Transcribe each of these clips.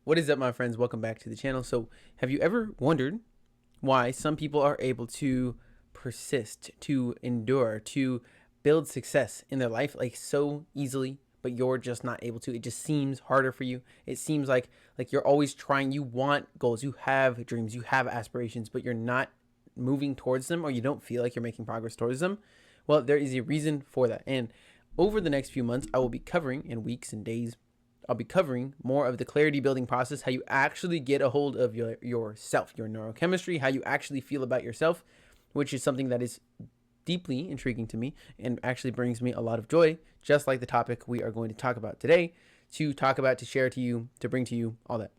What is up, my friends? Welcome back to the channel. So have you ever wondered why some people are able to persist, to endure, to build success in their life like so easily, but you're just not able to? It just seems harder for you. It seems like you're always trying. You want goals, you have dreams, you have aspirations, but you're not moving towards them, or you don't feel like you're making progress towards them. Well, there is a reason for that. And over the next few months, I will be covering, in weeks and days, I'll be covering more of the clarity building process, how you actually get a hold of yourself, your neurochemistry, how you actually feel about yourself, which is something that is deeply intriguing to me and actually brings me a lot of joy, just like the topic we are going to talk about today, to share to you, to bring to you, all that.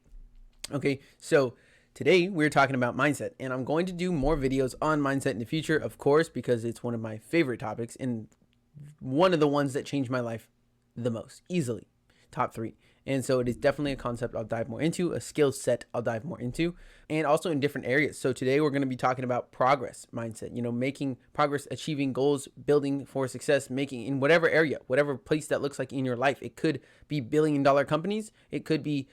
Okay, so today we're talking about mindset, and I'm going to do more videos on mindset in the future, of course, because it's one of my favorite topics and one of the ones that changed my life the most, easily. Top 3. And so it is definitely a concept I'll dive more into, a skill set I'll dive more into, and also in different areas. So today we're going to be talking about progress mindset, making progress, achieving goals, building for success, making in whatever area, whatever place that looks like in your life. It could be billion-dollar companies. It could be,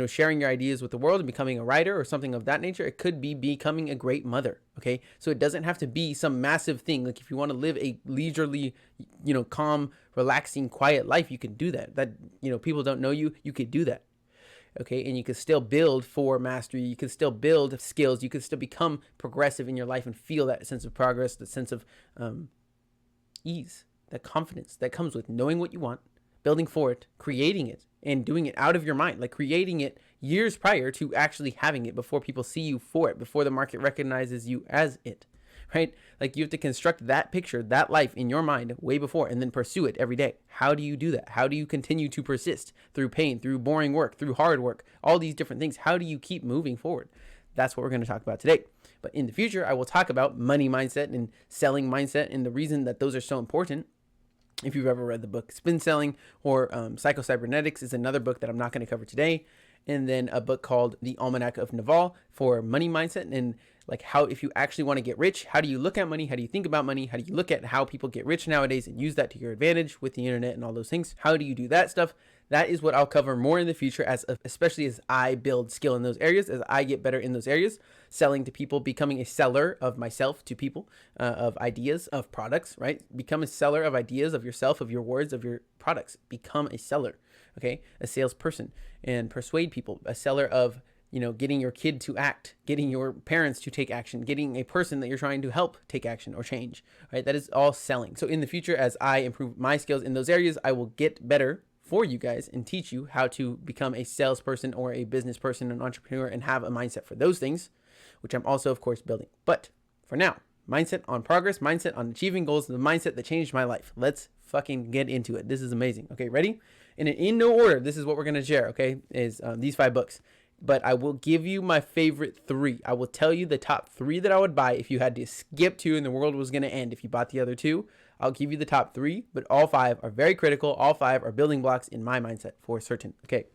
sharing your ideas with the world and becoming a writer or something of that nature. It could be becoming a great mother. Okay. So it doesn't have to be some massive thing. Like if you want to live a leisurely, calm, relaxing, quiet life, you can do that. People don't know you could do that. Okay. And you could still build for mastery. You could still build skills. You could still become progressive in your life and feel that sense of progress, the sense of ease, that confidence that comes with knowing what you want, building for it, creating it, and doing it out of your mind, like creating it years prior to actually having it, before people see you for it, before the market recognizes you as it, right? Like you have to construct that picture, that life in your mind way before, and then pursue it every day. How do you do that? How do you continue to persist through pain, through boring work, through hard work, all these different things? How do you keep moving forward? That's what we're going to talk about today. But in the future, I will talk about money mindset and selling mindset, and the reason that those are so important. If you've ever read the book Spin Selling, or Psycho-Cybernetics is another book that I'm not going to cover today. And then a book called The Almanac of Naval for money mindset, and like how, if you actually want to get rich, how do you look at money? How do you think about money? How do you look at how people get rich nowadays and use that to your advantage with the internet and all those things? How do you do that stuff? That is what I'll cover more in the future, especially as I build skill in those areas, as I get better in those areas, selling to people, becoming a seller of myself to people, of ideas, of products, right? Become a seller of ideas, of yourself, of your words, of your products. Become a seller, okay? A salesperson, and persuade people. A seller of, getting your kid to act, getting your parents to take action, getting a person that you're trying to help take action or change, right? That is all selling. So in the future, as I improve my skills in those areas, I will get better for you guys and teach you how to become a salesperson or a business person, an entrepreneur, and have a mindset for those things, which I'm also, of course, building. But for now, mindset on progress, mindset on achieving goals, the mindset that changed my life. Let's fucking get into it. This is amazing. Okay, ready? And in no order, this is what we're going to share, okay, is these 5 books. But I will give you my favorite 3. I will tell you the top 3 that I would buy if you had to skip 2 and the world was going to end if you bought the other 2. I'll give you the top 3, but all 5 are very critical. All 5 are building blocks in my mindset for certain. Okay,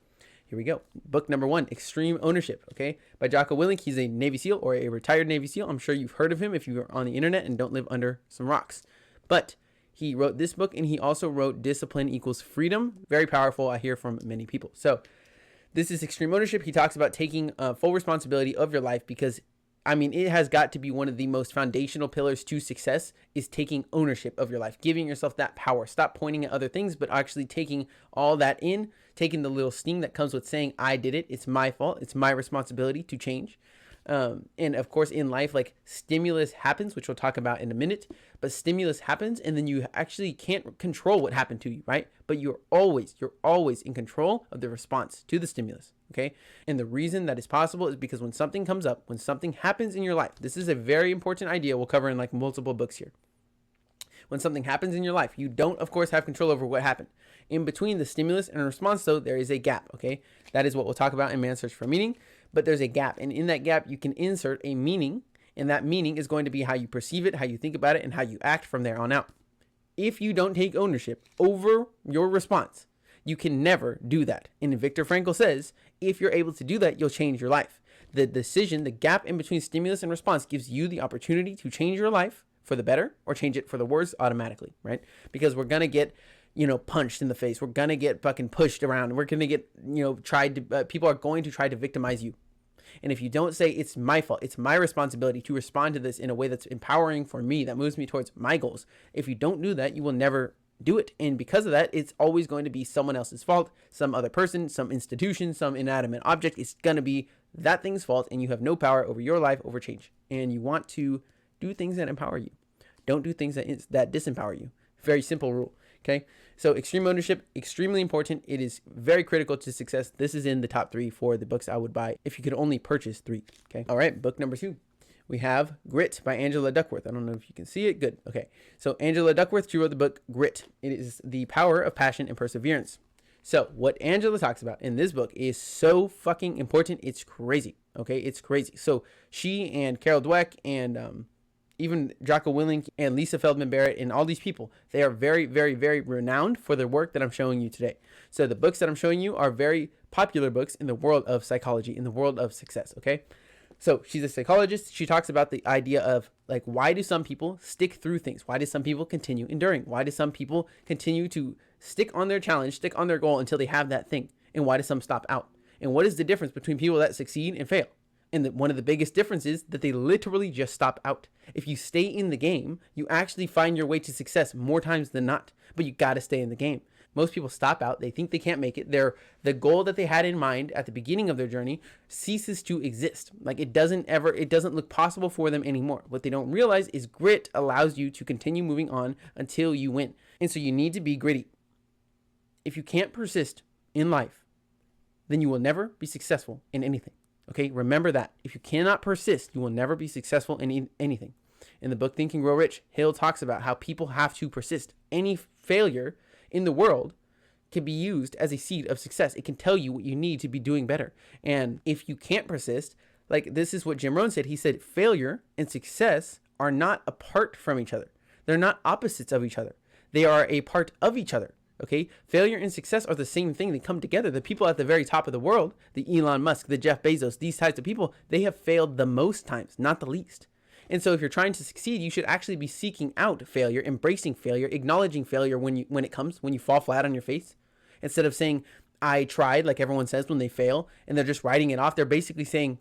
here we go. Book number 1, Extreme Ownership, okay, by Jocko Willink. He's a Navy SEAL, or a retired Navy SEAL. I'm sure you've heard of him if you're on the internet and don't live under some rocks. But he wrote this book, and he also wrote Discipline Equals Freedom. Very powerful, I hear from many people. So this is Extreme Ownership. He talks about taking full responsibility of your life, because it has got to be one of the most foundational pillars to success, is taking ownership of your life, giving yourself that power. Stop pointing at other things, but actually taking all that in, taking the little sting that comes with saying, I did it. It's my fault. It's my responsibility to change. And of course, in life, like, stimulus happens, which we'll talk about in a minute, but stimulus happens, and then you actually can't control what happened to you, right? But you're always in control of the response to the stimulus. Okay. And the reason that is possible is because when something comes up, when something happens in your life, this is a very important idea we'll cover in like multiple books here. When something happens in your life, you don't, of course, have control over what happened. In between the stimulus and response, though, there is a gap. Okay. That is what we'll talk about in Man's Search for Meaning. But there's a gap, and in that gap, you can insert a meaning, and that meaning is going to be how you perceive it, how you think about it, and how you act from there on out. If you don't take ownership over your response, you can never do that. And Viktor Frankl says, if you're able to do that, you'll change your life. The decision, the gap in between stimulus and response, gives you the opportunity to change your life for the better or change it for the worse automatically, right? Because we're going to get punched in the face. We're going to get fucking pushed around. We're going to get, people are going to try to victimize you. And if you don't say it's my fault, it's my responsibility to respond to this in a way that's empowering for me, that moves me towards my goals. If you don't do that, you will never do it. And because of that, it's always going to be someone else's fault, some other person, some institution, some inanimate object. It's going to be that thing's fault, and you have no power over your life, over change. And you want to do things that empower you. Don't do things that disempower you. Very simple rule. Okay. So extreme ownership, extremely important. It is very critical to success. This is in the top 3 for the books I would buy if you could only purchase 3. Okay. All right. Book number 2. We have Grit by Angela Duckworth. I don't know if you can see it. Good. Okay. So Angela Duckworth, she wrote the book Grit. It is the power of passion and perseverance. So what Angela talks about in this book is so fucking important. It's crazy. Okay. It's crazy. So she and Carol Dweck and, even Jocko Willink and Lisa Feldman Barrett and all these people, they are very, very, very renowned for their work that I'm showing you today. So the books that I'm showing you are very popular books in the world of psychology, in the world of success, okay? So she's a psychologist. She talks about the idea of, like, why do some people stick through things? Why do some people continue enduring? Why do some people continue to stick on their challenge, stick on their goal until they have that thing? And why do some stop out? And what is the difference between people that succeed and fail? And one of the biggest differences is that they literally just stop out. If you stay in the game, you actually find your way to success more times than not, but you got to stay in the game. Most people stop out. They think they can't make it. The goal that they had in mind at the beginning of their journey ceases to exist. Like it doesn't look possible for them anymore. What they don't realize is grit allows you to continue moving on until you win. And so you need to be gritty. If you can't persist in life, then you will never be successful in anything. Okay, remember that. If you cannot persist, you will never be successful in anything. In the book Think and Grow Rich, Hill talks about how people have to persist. Any failure in the world can be used as a seed of success. It can tell you what you need to be doing better. And if you can't persist, like this is what Jim Rohn said. He said failure and success are not apart from each other. They're not opposites of each other. They are a part of each other. Okay, failure and success are the same thing. They come together. The people at the very top of the world, the Elon Musk, the Jeff Bezos, these types of people, they have failed the most times, not the least. And so if you're trying to succeed, you should actually be seeking out failure, embracing failure, acknowledging failure when you fall flat on your face, instead of saying, I tried, like everyone says when they fail, and they're just writing it off. They're basically saying,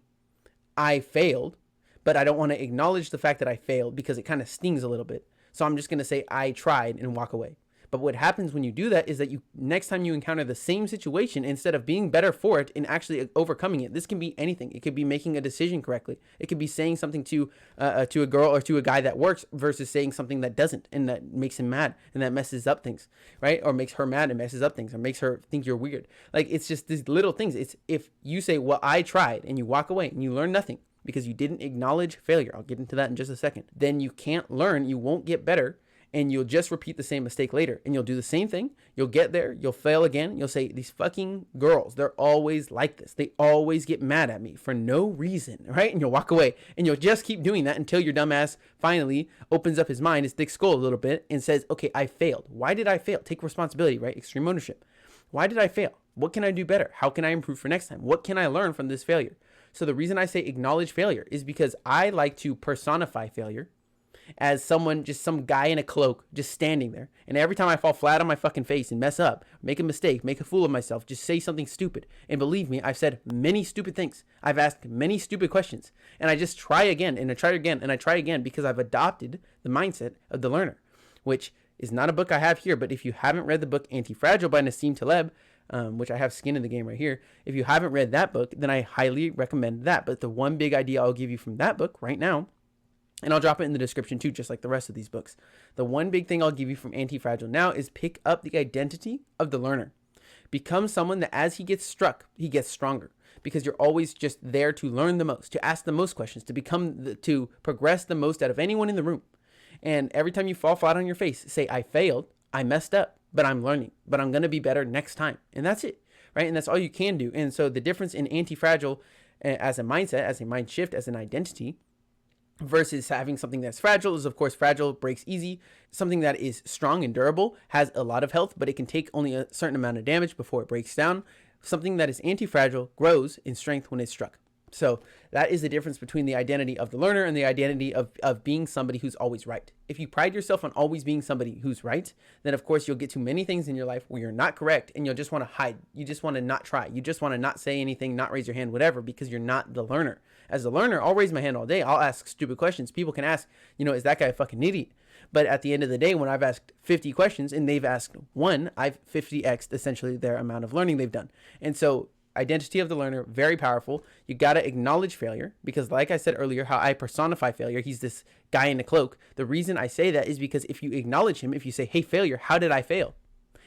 I failed, but I don't want to acknowledge the fact that I failed because it kind of stings a little bit. So I'm just going to say I tried and walk away. But what happens when you do that is that next time you encounter the same situation, instead of being better for it and actually overcoming it, this can be anything. It could be making a decision correctly. It could be saying something to a girl or to a guy that works versus saying something that doesn't and that makes him mad and that messes up things, right? Or makes her mad and messes up things or makes her think you're weird. Like it's just these little things. It's if you say, well, I tried, and you walk away and you learn nothing because you didn't acknowledge failure. I'll get into that in just a second. Then you can't learn. You won't get better. And you'll just repeat the same mistake later. And you'll do the same thing. You'll get there. You'll fail again. You'll say, these fucking girls, they're always like this. They always get mad at me for no reason, right? And you'll walk away. And you'll just keep doing that until your dumbass finally opens up his mind, his thick skull a little bit, and says, okay, I failed. Why did I fail? Take responsibility, right? Extreme ownership. Why did I fail? What can I do better? How can I improve for next time? What can I learn from this failure? So the reason I say acknowledge failure is because I like to personify failure as someone, just some guy in a cloak, just standing there. And every time I fall flat on my fucking face and mess up, make a mistake, make a fool of myself, just say something stupid. And believe me, I've said many stupid things. I've asked many stupid questions. And I just try again, and I try again, and I try again, because I've adopted the mindset of the learner, which is not a book I have here. But if you haven't read the book Anti-Fragile by Nassim Taleb, which I have skin in the game right here, if you haven't read that book, then I highly recommend that. But the one big idea I'll give you from that book right now, and I'll drop it in the description too, just like the rest of these books. The one big thing I'll give you from Anti-Fragile now is pick up the identity of the learner. Become someone that as he gets struck, he gets stronger, because you're always just there to learn the most, to ask the most questions, to progress the most out of anyone in the room. And every time you fall flat on your face, say, I failed, I messed up, but I'm learning, but I'm going to be better next time. And that's it, right? And that's all you can do. And so the difference in Anti-Fragile as a mindset, as a mind shift, as an identity, versus having something that's fragile is, of course, fragile breaks easy. Something that is strong and durable has a lot of health, but it can take only a certain amount of damage before it breaks down. Something that is anti-fragile grows in strength when it's struck. So that is the difference between the identity of the learner and the identity of being somebody who's always right. If you pride yourself on always being somebody who's right, then of course you'll get to many things in your life where you're not correct and you'll just want to hide. You just want to not try. You just want to not say anything, not raise your hand, whatever, because you're not the learner. As a learner, I'll raise my hand all day. I'll ask stupid questions. People can ask, is that guy a fucking idiot? But at the end of the day, when I've asked 50 questions and they've asked one, I've 50x'd essentially their amount of learning they've done. And so identity of the learner, very powerful. You got to acknowledge failure because like I said earlier, how I personify failure, he's this guy in a cloak. The reason I say that is because if you acknowledge him, if you say, hey, failure, how did I fail?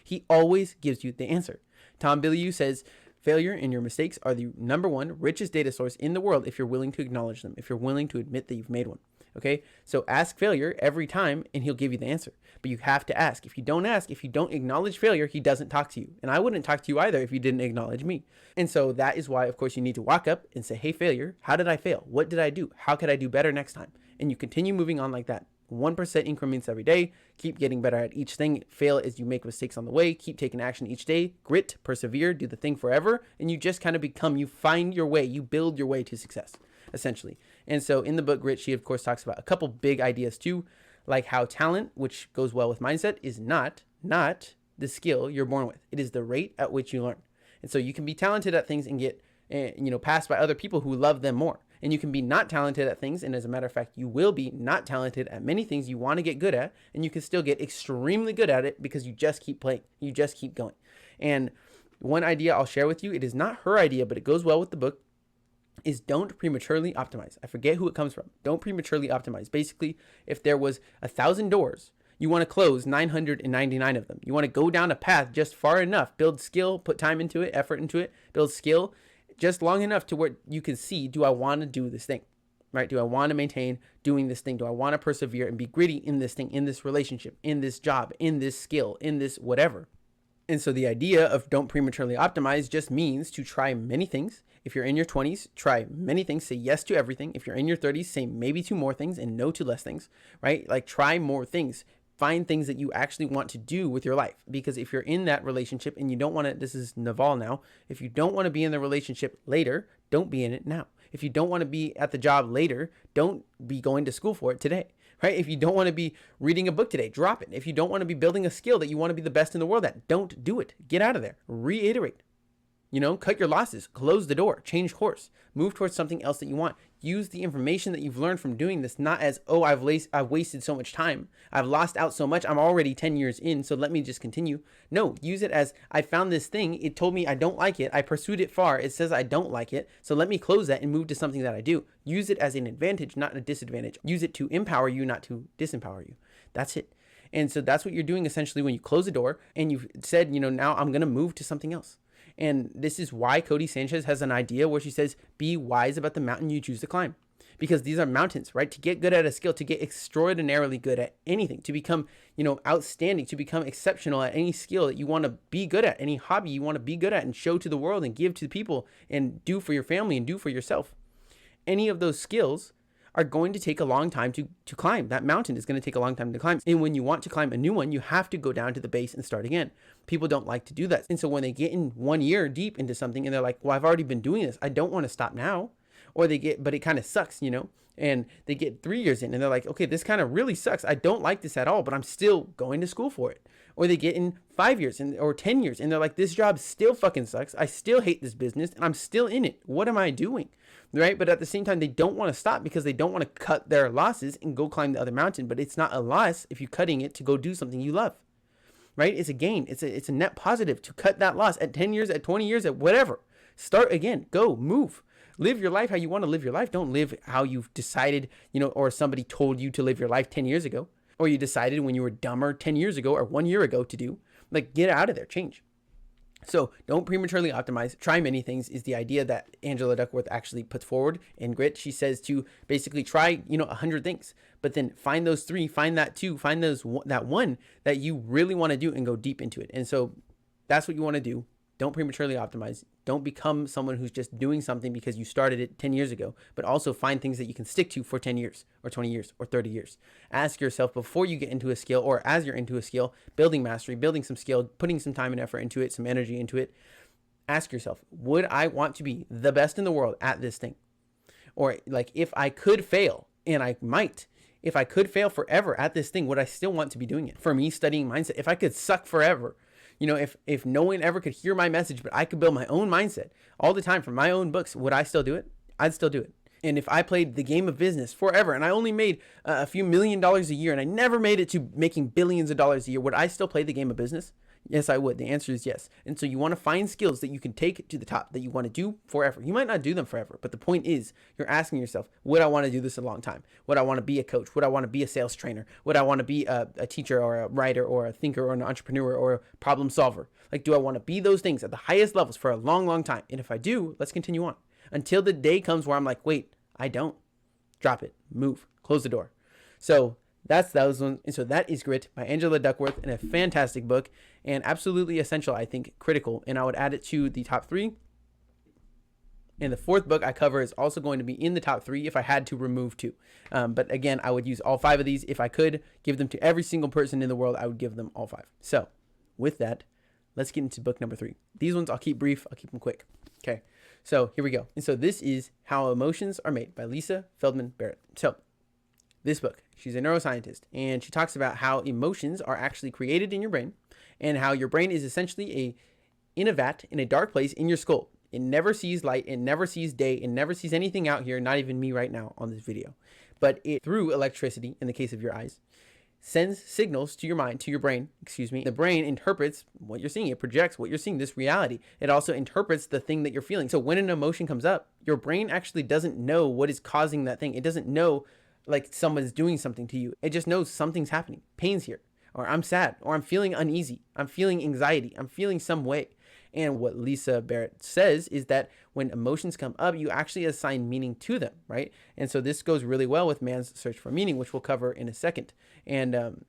He always gives you the answer. Tom Bilyeu says, failure and your mistakes are the number one richest data source in the world if you're willing to acknowledge them, if you're willing to admit that you've made one. Okay, so ask failure every time and he'll give you the answer. But you have to ask. If you don't ask, if you don't acknowledge failure, he doesn't talk to you. And I wouldn't talk to you either if you didn't acknowledge me. And so that is why, of course, you need to walk up and say, hey, failure, how did I fail? What did I do? How could I do better next time? And you continue moving on like that. 1% increments every day. Keep getting better at each thing. Fail as you make mistakes on the way. Keep taking action each day. Grit, persevere, do the thing forever. And you just kind of you find your way. You build your way to success, essentially. And so in the book Grit, she of course talks about a couple big ideas too, like how talent, which goes well with mindset, is not the skill you're born with. It is the rate at which you learn. And so you can be talented at things and get, passed by other people who love them more. And you can be not talented at things. And as a matter of fact, you will be not talented at many things you want to get good at. And you can still get extremely good at it because you just keep playing. You just keep going. And one idea I'll share with you, it is not her idea, but it goes well with the book, is don't prematurely optimize. I forget who it comes from. Don't prematurely optimize. Basically, if there was 1,000 doors, you want to close 999 of them. You want to go down a path just far enough, build skill, put time into it, effort into it, build skill just long enough to where you can see, do I want to do this thing, right? Do I want to maintain doing this thing? Do I want to persevere and be gritty in this thing, in this relationship, in this job, in this skill, in this whatever? And so the idea of don't prematurely optimize just means to try many things. If you're in your 20s, try many things, say yes to everything. If you're in your 30s, say maybe to more things and no to less things, right? Like try more things. Find things that you actually want to do with your life. Because if you're in that relationship and you don't want to, this is Naval now, if you don't want to be in the relationship later, don't be in it now. If you don't want to be at the job later, don't be going to school for it today, right? If you don't want to be reading a book today, drop it. If you don't want to be building a skill that you want to be the best in the world at, don't do it. Get out of there. Reiterate. Cut your losses, close the door, change course, move towards something else that you want. Use the information that you've learned from doing this, not as, oh, I've wasted so much time. I've lost out so much. I'm already 10 years in, so let me just continue. No, use it as, I found this thing. It told me I don't like it. I pursued it far. It says I don't like it. So let me close that and move to something that I do. Use it as an advantage, not a disadvantage. Use it to empower you, not to disempower you. That's it. And so that's what you're doing essentially when you close the door and you've said, now I'm going to move to something else. And this is why Codie Sanchez has an idea where she says, be wise about the mountain you choose to climb. Because these are mountains, right? To get good at a skill, to get extraordinarily good at anything, to become, outstanding, to become exceptional at any skill that you want to be good at, any hobby you want to be good at and show to the world and give to people and do for your family and do for yourself. Any of those skills are going to take a long time to climb. That mountain is going to take a long time to climb. And when you want to climb a new one, you have to go down to the base and start again. People don't like to do that. And so when they get in 1 year deep into something and they're like, well, I've already been doing this. I don't want to stop now. Or but it kind of sucks, and they get 3 years in and they're like, okay, this kind of really sucks. I don't like this at all, but I'm still going to school for it. Or they get in 5 years or 10 years and they're like, this job still fucking sucks. I still hate this business and I'm still in it. What am I doing? Right? But at the same time, they don't want to stop because they don't want to cut their losses and go climb the other mountain. But it's not a loss if you're cutting it to go do something you love, right? It's a gain. It's a net positive to cut that loss at 10 years, at 20 years, at whatever. Start again. Go, move. Live your life how you want to live your life. Don't live how you've decided, or somebody told you to live your life 10 years ago, or you decided when you were dumber 10 years ago or 1 year ago to do. Like, get out of there, change. So don't prematurely optimize. Try many things is the idea that Angela Duckworth actually puts forward in Grit. She says to basically try, 100 things, but then find those 3, find that 2, find that one that you really want to do and go deep into it. And so that's what you want to do. Don't prematurely optimize. Don't become someone who's just doing something because you started it 10 years ago, but also find things that you can stick to for 10 years or 20 years or 30 years. Ask yourself before you get into a skill or as you're into a skill, building mastery, building some skill, putting some time and effort into it, some energy into it. Ask yourself, would I want to be the best in the world at this thing? Or like, if I could fail, and I might, if I could fail forever at this thing, would I still want to be doing it? For me, studying mindset, if I could suck forever, if no one ever could hear my message, but I could build my own mindset all the time from my own books, would I still do it? I'd still do it. And if I played the game of business forever and I only made a few $1,000,000 a year and I never made it to making billions of dollars a year, would I still play the game of business? Yes, I would. The answer is yes. And so you want to find skills that you can take to the top, that you want to do forever. You might not do them forever, but the point is you're asking yourself, would I want to do this a long time? Would I want to be a coach? Would I want to be a sales trainer? Would I want to be a teacher or a writer or a thinker or an entrepreneur or a problem solver? Like, do I want to be those things at the highest levels for a long, long time? And if I do, let's continue on until the day comes where I'm like, wait, I don't. Drop it, move, close the door. So that's those ones. And so that is Grit by Angela Duckworth, and a fantastic book and absolutely essential, I think, critical. And I would add it to the top 3. And the 4th book I cover is also going to be in the top 3 if I had to remove 2. But again, I would use all 5 of these. If I could give them to every single person in the world, I would give them all 5. So with that, let's get into book number 3. These ones I'll keep brief. I'll keep them quick. Okay. So here we go. And so this is How Emotions Are Made by Lisa Feldman Barrett. So this book, she's a neuroscientist, and she talks about how emotions are actually created in your brain, and how your brain is essentially in a vat, in a dark place in your skull. It never sees light, it never sees day, it never sees anything out here, not even me right now on this video. But it, through electricity, in the case of your eyes, sends signals to your mind, to your brain, The brain interprets what you're seeing. It projects what you're seeing, this reality. It also interprets the thing that you're feeling. So when an emotion comes up, your brain actually doesn't know what is causing that thing. It doesn't know like someone's doing something to you. It just knows something's happening. Pain's here, or I'm sad, or I'm feeling uneasy. I'm feeling anxiety. I'm feeling some way. And what Lisa Barrett says is that when emotions come up, you actually assign meaning to them, right? And so this goes really well with Man's Search for Meaning, which we'll cover in a second. And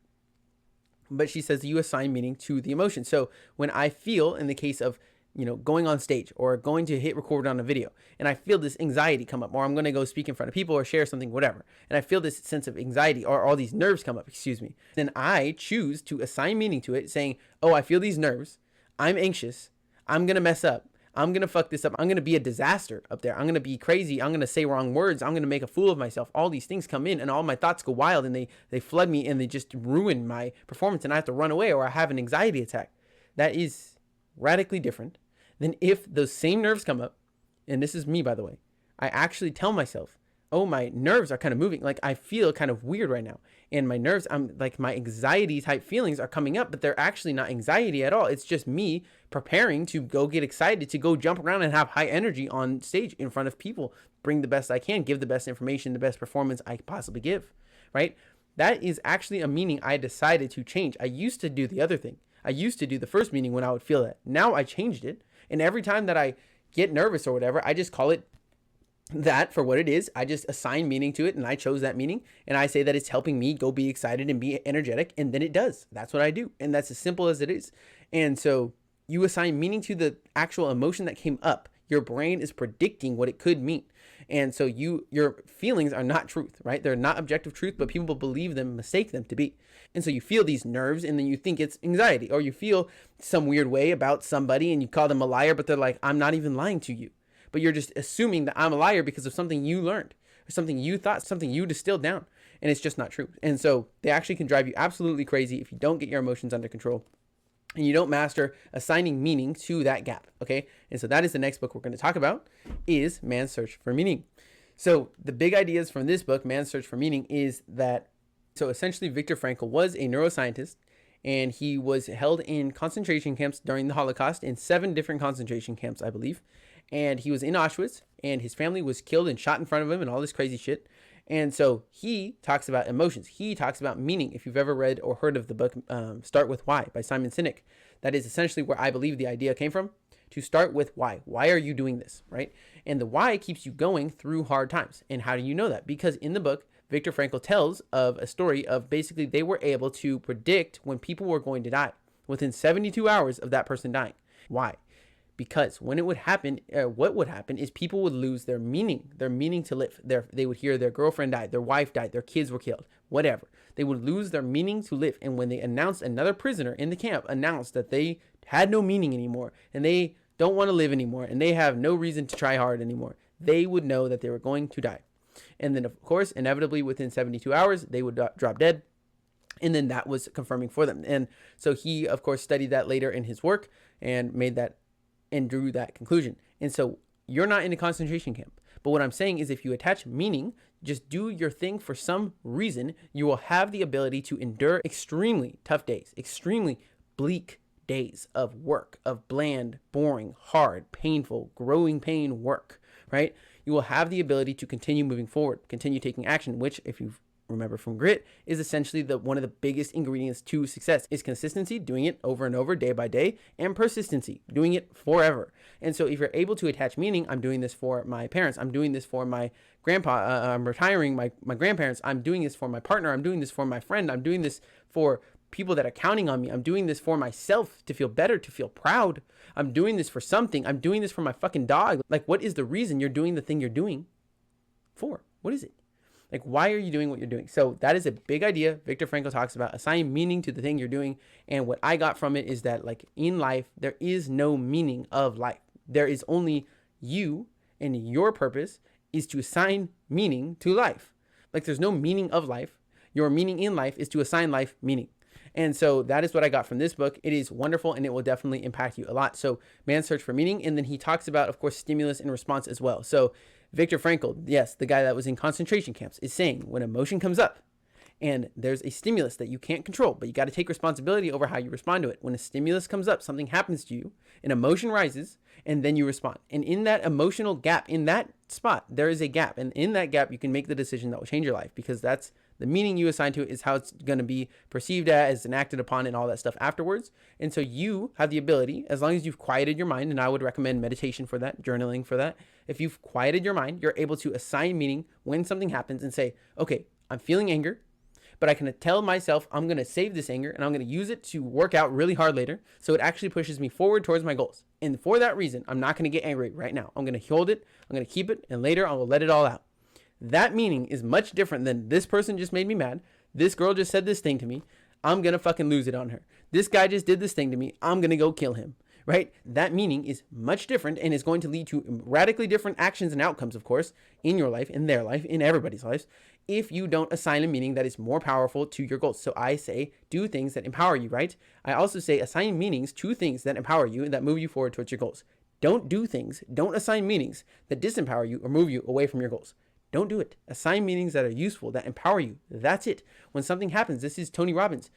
but she says that you assign meaning to the emotion. So when I feel, in the case of going on stage or going to hit record on a video, and I feel this anxiety come up, or I'm going to go speak in front of people or share something, whatever, and I feel this sense of anxiety, or all these nerves come up, then I choose to assign meaning to it, saying, oh, I feel these nerves. I'm anxious. I'm going to mess up. I'm going to fuck this up. I'm going to be a disaster up there. I'm going to be crazy. I'm going to say wrong words. I'm going to make a fool of myself. All these things come in, and all my thoughts go wild, and they flood me, and they just ruin my performance, and I have to run away, or I have an anxiety attack. That is radically different than if those same nerves come up, and this is me, by the way. I actually tell myself, oh, my nerves are kind of moving. Like, I feel kind of weird right now. And my nerves, I'm like, my anxiety type feelings are coming up, but they're actually not anxiety at all. It's just me preparing to go get excited, to go jump around and have high energy on stage in front of people, bring the best I can, give the best information, the best performance I could possibly give, right? That is actually a meaning I decided to change. I used to do the other thing. I used to do the first meaning when I would feel that. Now I changed it. And every time that I get nervous or whatever, I just call it that for what it is. I just assign meaning to it, and I chose that meaning, and I say that it's helping me go be excited and be energetic, and then it does. That's what I do, and that's as simple as it is. And so you assign meaning to the actual emotion that came up. Your brain is predicting what it could mean. And so your feelings are not truth, right? They're not objective truth, but people believe them, mistake them to be. And so you feel these nerves, and then you think it's anxiety, or you feel some weird way about somebody and you call them a liar, but they're like, I'm not even lying to you. But you're just assuming that I'm a liar because of something you learned, or something you thought, something you distilled down, and it's just not true. And so they actually can drive you absolutely crazy if you don't get your emotions under control and you don't master assigning meaning to that gap, okay? And so that is the next book we're going to talk about, is Man's Search for Meaning. So the big ideas from this book, Man's Search for Meaning, is that, so essentially Viktor Frankl was a neuroscientist, and he was held in concentration camps during the Holocaust, in 7 different concentration camps, I believe. And he was in Auschwitz, and his family was killed and shot in front of him and all this crazy shit. And so he talks about emotions. He talks about meaning. If you've ever read or heard of the book Start With Why by Simon Sinek, that is essentially where I believe the idea came from, to start with why. Why are you doing this, right? And the why keeps you going through hard times. And how do you know that? Because in the book, Viktor Frankl tells of a story of basically they were able to predict when people were going to die within 72 hours of that person dying. Why? Because when it would happen, what would happen is people would lose their meaning to live. They would hear their girlfriend died, their wife died, their kids were killed, whatever. They would lose their meaning to live. And when they announced, another prisoner in the camp announced that they had no meaning anymore, and they don't want to live anymore, and they have no reason to try hard anymore, they would know that they were going to die. And then, of course, inevitably within 72 hours, they would drop dead. And then that was confirming for them. And so he, of course, studied that later in his work and made that and drew that conclusion. And so you're not in a concentration camp. But what I'm saying is if you attach meaning, just do your thing for some reason, you will have the ability to endure extremely tough days, extremely bleak days of work, of bland, boring, hard, painful, growing pain work, right? You will have the ability to continue moving forward, continue taking action, which, if you remember from Grit, is essentially one of the biggest ingredients to success is consistency, doing it over and over, day by day, and persistency, doing it forever. And so if you're able to attach meaning, I'm doing this for my parents, I'm doing this for my grandpa, I'm retiring my grandparents, I'm doing this for my partner, I'm doing this for my friend, I'm doing this for people that are counting on me, I'm doing this for myself to feel better, to feel proud, I'm doing this for something, I'm doing this for my fucking dog. Like, what is the reason you're doing the thing you're doing for? What is it? Like, why are you doing what you're doing? So that is a big idea. Viktor Frankl talks about assigning meaning to the thing you're doing. And what I got from it is that, like, in life, there is no meaning of life. There is only you, and your purpose is to assign meaning to life. Like, there's no meaning of life. Your meaning in life is to assign life meaning. And so that is what I got from this book. It is wonderful, and it will definitely impact you a lot. So Man's Search for Meaning. And then he talks about, of course, stimulus and response as well. So Viktor Frankl, yes, the guy that was in concentration camps, is saying when emotion comes up and there's a stimulus that you can't control, but you got to take responsibility over how you respond to it. When a stimulus comes up, something happens to you, an emotion rises, and then you respond. And in that emotional gap, in that spot, there is a gap. And in that gap, you can make the decision that will change your life, because that's the meaning you assign to it, is how it's going to be perceived as and acted upon and all that stuff afterwards. And so you have the ability, as long as you've quieted your mind, and I would recommend meditation for that, journaling for that. If you've quieted your mind, you're able to assign meaning when something happens and say, okay, I'm feeling anger, but I can tell myself I'm going to save this anger and I'm going to use it to work out really hard later. So it actually pushes me forward towards my goals. And for that reason, I'm not going to get angry right now. I'm going to hold it. I'm going to keep it. And later I will let it all out. That meaning is much different than this person just made me mad. This girl just said this thing to me. I'm going to fucking lose it on her. This guy just did this thing to me. I'm going to go kill him. Right? That meaning is much different and is going to lead to radically different actions and outcomes, of course, in your life, in their life, in everybody's lives, if you don't assign a meaning that is more powerful to your goals. So I say, do things that empower you, right? I also say, assign meanings to things that empower you and that move you forward towards your goals. Don't do things, don't assign meanings that disempower you or move you away from your goals. Don't do it. Assign meanings that are useful, that empower you. That's it. When something happens, this is Tony Robbins.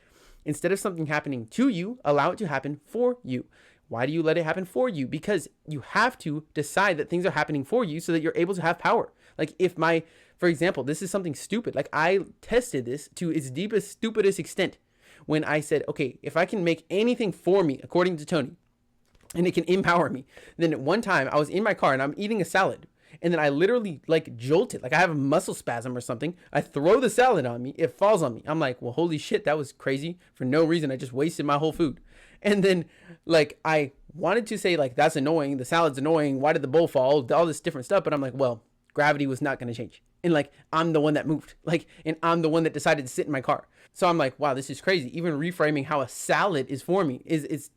Instead of something happening to you, allow it to happen for you. Why do you let it happen for you? Because you have to decide that things are happening for you so that you're able to have power. Like for example, this is something stupid. Like I tested this to its deepest, stupidest extent when I said, okay, if I can make anything for me, according to Tony, and it can empower me. Then at one time I was in my car and I'm eating a salad. And then I literally like jolted, like I have a muscle spasm or something. I throw the salad on me. It falls on me. I'm like, well, holy shit, that was crazy. For no reason. I just wasted my whole food. And then like I wanted to say like, that's annoying. The salad's annoying. Why did the bowl fall? All this different stuff. But I'm like, well, gravity was not going to change. And like, I'm the one that moved. Like, and I'm the one that decided to sit in my car. So I'm like, wow, this is crazy. Even reframing how a salad is for me is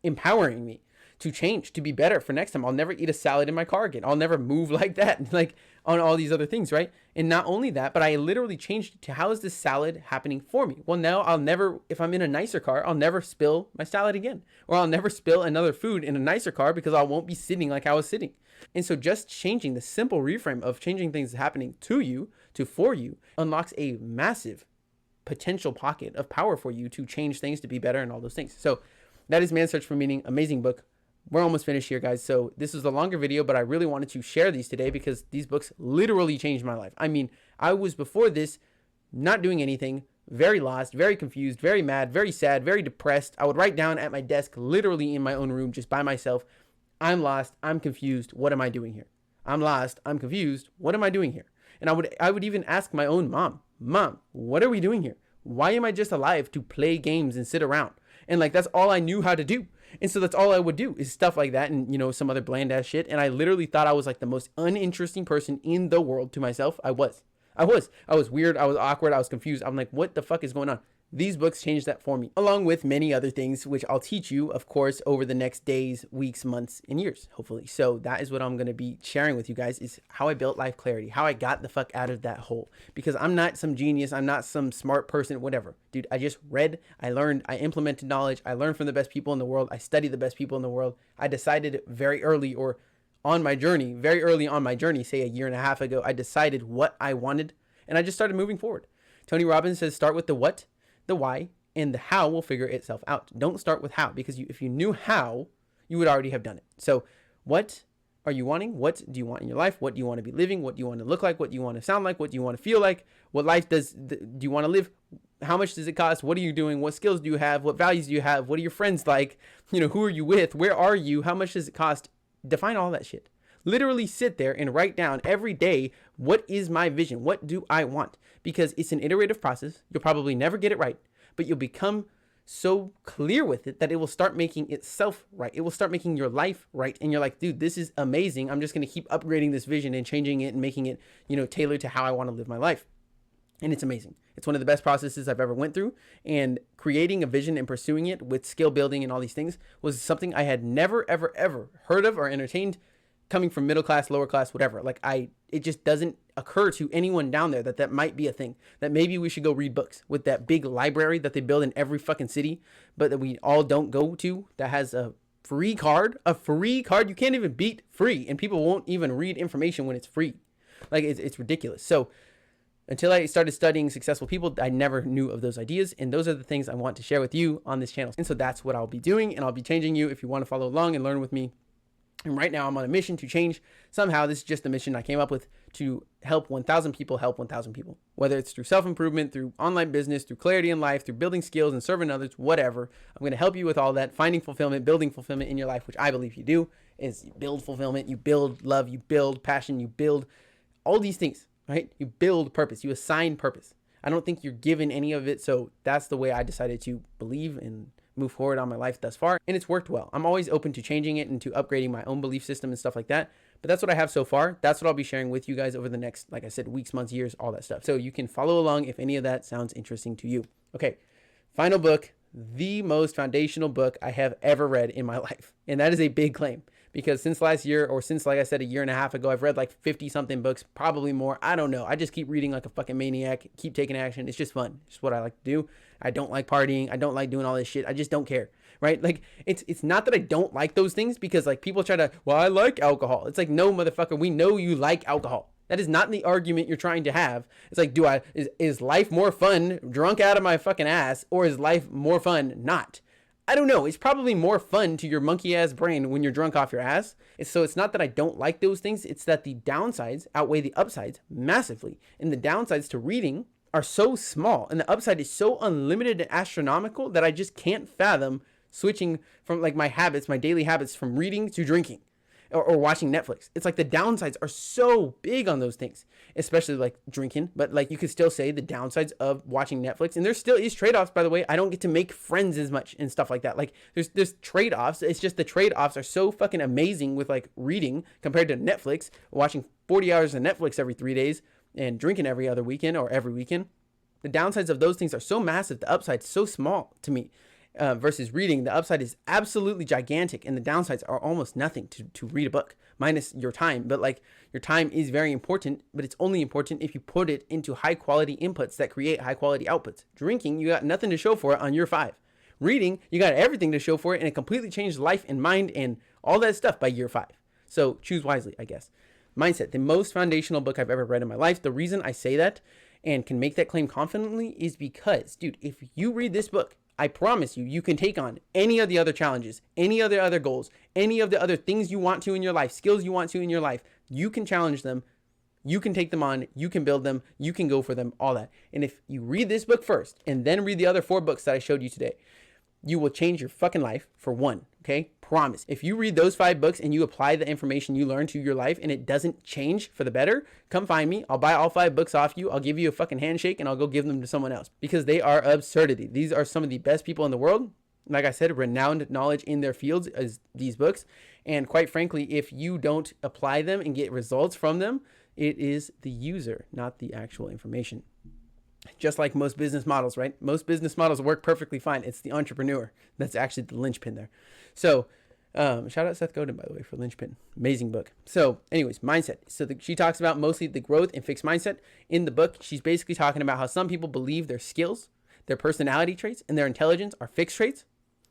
empowering me to change, to be better for next time. I'll never eat a salad in my car again. I'll never move like that, like on all these other things, right? And not only that, but I literally changed it to how is this salad happening for me? Well, now I'll never, if I'm in a nicer car, I'll never spill my salad again. Or I'll never spill another food in a nicer car because I won't be sitting like I was sitting. And so just changing the simple reframe of changing things happening to you to for you unlocks a massive potential pocket of power for you to change things, to be better and all those things. So that is Man's Search for Meaning. Amazing book. We're almost finished here, guys. So this is a longer video, but I really wanted to share these today because these books literally changed my life. I mean, I was before this not doing anything, very lost, very confused, very mad, very sad, very depressed. I would write down at my desk, literally in my own room, just by myself, I'm lost, I'm confused, what am I doing here? I'm lost, I'm confused, what am I doing here? And I would even ask my own mom, what are we doing here? Why am I just alive to play games and sit around? And like, that's all I knew how to do. And so that's all I would do is stuff like that and, you know, some other bland ass shit. And I literally thought I was like the most uninteresting person in the world to myself. I was weird. I was awkward. I was confused. I'm like, what the fuck is going on? These books changed that for me, along with many other things, which I'll teach you, of course, over the next days, weeks, months, and years, hopefully. So that is what I'm going to be sharing with you guys, is how I built life clarity, how I got the fuck out of that hole. Because I'm not some genius, I'm not some smart person, whatever. Dude, I just read, I learned, I implemented knowledge, I learned from the best people in the world, I studied the best people in the world. I decided very early, or on my journey, very early on my journey, say a year and a half ago, I decided what I wanted, and I just started moving forward. Tony Robbins says, start with the what, the why, and the how will figure itself out. Don't start with how, because if you knew how, you would already have done it. So what are you wanting? What do you want in your life? What do you want to be living? What do you want to look like? What do you want to sound like? What do you want to feel like? What life do you want to live? How much does it cost? What are you doing? What skills do you have? What values do you have? What are your friends like? Who are you with? Where are you? How much does it cost? Define all that shit. Literally sit there and write down every day, what is my vision? What do I want? Because it's an iterative process. You'll probably never get it right, but you'll become so clear with it that it will start making itself right. It will start making your life right. And you're like, dude, this is amazing. I'm just going to keep upgrading this vision and changing it and making it, tailored to how I want to live my life. And it's amazing. It's one of the best processes I've ever went through. And creating a vision and pursuing it with skill building and all these things was something I had never, ever, ever heard of or entertained, coming from middle class, lower class, whatever. It just doesn't occur to anyone down there that might be a thing, that maybe we should go read books with that big library that they build in every fucking city, but that we all don't go to, that has a free card. You can't even beat free, and people won't even read information when it's free. It's ridiculous. So until I started studying successful people, I never knew of those ideas. And those are the things I want to share with you on this channel. And so that's what I'll be doing. And I'll be changing you if you want to follow along and learn with me. And right now I'm on a mission to change. Somehow this is just a mission I came up with to help 1,000 people help 1,000 people. Whether it's through self-improvement, through online business, through clarity in life, through building skills and serving others, whatever. I'm going to help you with all that, finding fulfillment, building fulfillment in your life, which I believe you do, is you build fulfillment, you build love, you build passion, you build all these things, right? You build purpose, you assign purpose. I don't think you're given any of it. So that's the way I decided to believe and move forward on my life thus far. And it's worked well. I'm always open to changing it and to upgrading my own belief system and stuff like that. But that's what I have so far. That's what I'll be sharing with you guys over the next, like I said, weeks, months, years, all that stuff. So you can follow along if any of that sounds interesting to you. Okay. Final book, the most foundational book I have ever read in my life. And that is a big claim, because since last year, or since, like I said, a year and a half ago, I've read like 50 something books, probably more. I don't know. I just keep reading like a fucking maniac, keep taking action. It's just fun. It's just what I like to do. I don't like partying. I don't like doing all this shit. I just don't care. Right? It's not that I don't like those things, because like people try to, well, I like alcohol. It's like, no, motherfucker, we know you like alcohol. That is not the argument you're trying to have. It's like, is life more fun drunk out of my fucking ass, or is life more fun not? I don't know. It's probably more fun to your monkey ass brain when you're drunk off your ass. So it's not that I don't like those things. It's that the downsides outweigh the upsides massively. And the downsides to reading are so small, and the upside is so unlimited and astronomical that I just can't fathom switching from like my daily habits, from reading to drinking or watching Netflix. It's like the downsides are so big on those things, especially like drinking. But like you could still say the downsides of watching Netflix, and there still is trade-offs, by the way. I don't get to make friends as much and stuff like that. Like there's trade-offs. It's just the trade-offs are so fucking amazing with like reading compared to Netflix, watching 40 hours of Netflix every 3 days and drinking every other weekend or every weekend. The downsides of those things are so massive. The upside's so small to me. Versus reading, the upside is absolutely gigantic, and the downsides are almost nothing to read a book, minus your time. But like, your time is very important, but it's only important if you put it into high quality inputs that create high quality outputs. Drinking, you got nothing to show for it on year 5. Reading, you got everything to show for it, and it completely changed life and mind and all that stuff by year 5. So choose wisely, I guess. Mindset, the most foundational book I've ever read in my life. The reason I say that and can make that claim confidently is because, dude, if you read this book, I promise you, you can take on any of the other challenges, any of the other goals, any of the other things you want to in your life, skills you want to in your life. You can challenge them. You can take them on. You can build them. You can go for them, all that. And if you read this book first and then read the other 4 books that I showed you today, you will change your fucking life for one. Okay? Promise. If you read those 5 books and you apply the information you learn to your life and it doesn't change for the better, come find me. I'll buy all 5 books off you. I'll give you a fucking handshake and I'll go give them to someone else, because they are absurdity. These are some of the best people in the world. Like I said, renowned knowledge in their fields is these books. And quite frankly, if you don't apply them and get results from them, it is the user, not the actual information. just like most business models, right? Most business models work perfectly fine. It's the entrepreneur that's actually the linchpin there. So shout out Seth Godin, by the way, for Linchpin. Amazing book. So anyways, mindset. So she talks about mostly the growth and fixed mindset in the book. She's basically talking about how some people believe their skills, their personality traits, and their intelligence are fixed traits.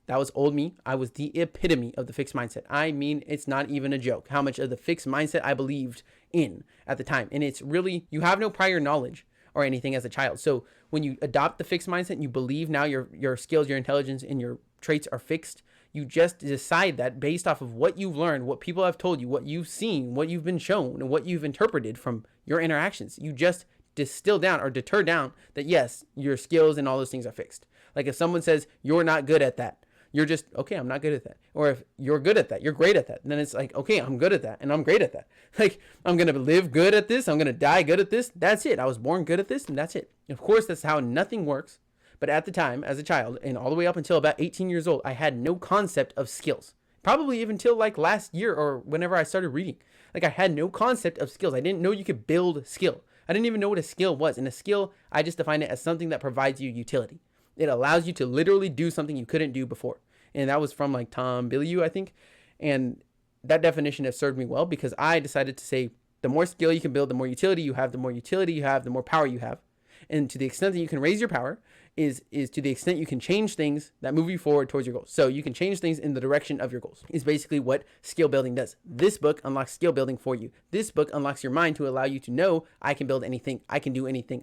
That was old me. I was the epitome of the fixed mindset. I mean, it's not even a joke how much of the fixed mindset I believed in at the time. And it's really, you have no prior knowledge or anything as a child. So when you adopt the fixed mindset and you believe now your skills, your intelligence, and your traits are fixed, you just decide that based off of what you've learned, what people have told you, what you've seen, what you've been shown, and what you've interpreted from your interactions. You just distill down or deter down that yes, your skills and all those things are fixed. Like if someone says you're not good at that, you're just, okay, I'm not good at that. Or if you're good at that, you're great at that. And then it's like, okay, I'm good at that and I'm great at that. Like I'm going to live good at this. I'm going to die good at this. That's it. I was born good at this and that's it. Of course, that's how nothing works. But at the time, as a child, and all the way up until about 18 years old, I had no concept of skills. Probably even till like last year or whenever I started reading. Like I had no concept of skills. I didn't know you could build skill. I didn't even know what a skill was. And a skill, I just define it as something that provides you utility. It allows you to literally do something you couldn't do before. And that was from like Tom Bilyeu, I think. And that definition has served me well because I decided to say the more skill you can build, the more utility you have, the more utility you have, the more power you have. And to the extent that you can raise your power is to the extent you can change things that move you forward towards your goals. So you can change things in the direction of your goals is basically what skill building does. This book unlocks skill building for you. This book unlocks your mind to allow you to know I can build anything. I can do anything.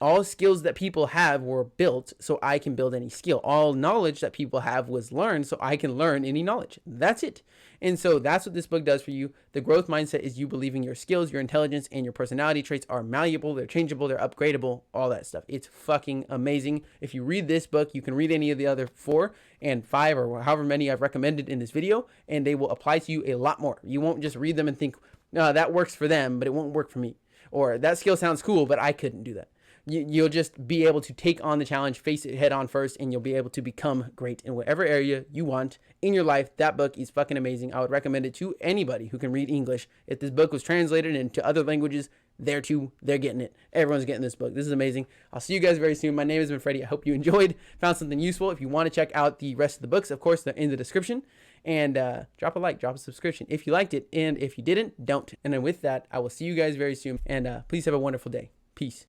All skills that people have were built so I can build any skill. All knowledge that people have was learned so I can learn any knowledge. That's it. And so that's what this book does for you. The growth mindset is you believing your skills, your intelligence, and your personality traits are malleable, they're changeable, they're upgradable, all that stuff. It's fucking amazing. If you read this book, you can read any of the other 4 and 5 or however many I've recommended in this video, and they will apply to you a lot more. You won't just read them and think, no, that works for them, but it won't work for me. Or that skill sounds cool, but I couldn't do that. You'll just be able to take on the challenge, face it head on first, and you'll be able to become great in whatever area you want in your life. That book is fucking amazing. I would recommend it to anybody who can read English. If this book was translated into other languages, they're getting it. Everyone's getting this book. This is amazing. I'll see you guys very soon. My name has been Freddie. I hope you enjoyed, found something useful. If you want to check out the rest of the books, of course, they're in the description. And drop a like, drop a subscription if you liked it. And if you didn't, don't. And then with that, I will see you guys very soon. And please have a wonderful day. Peace.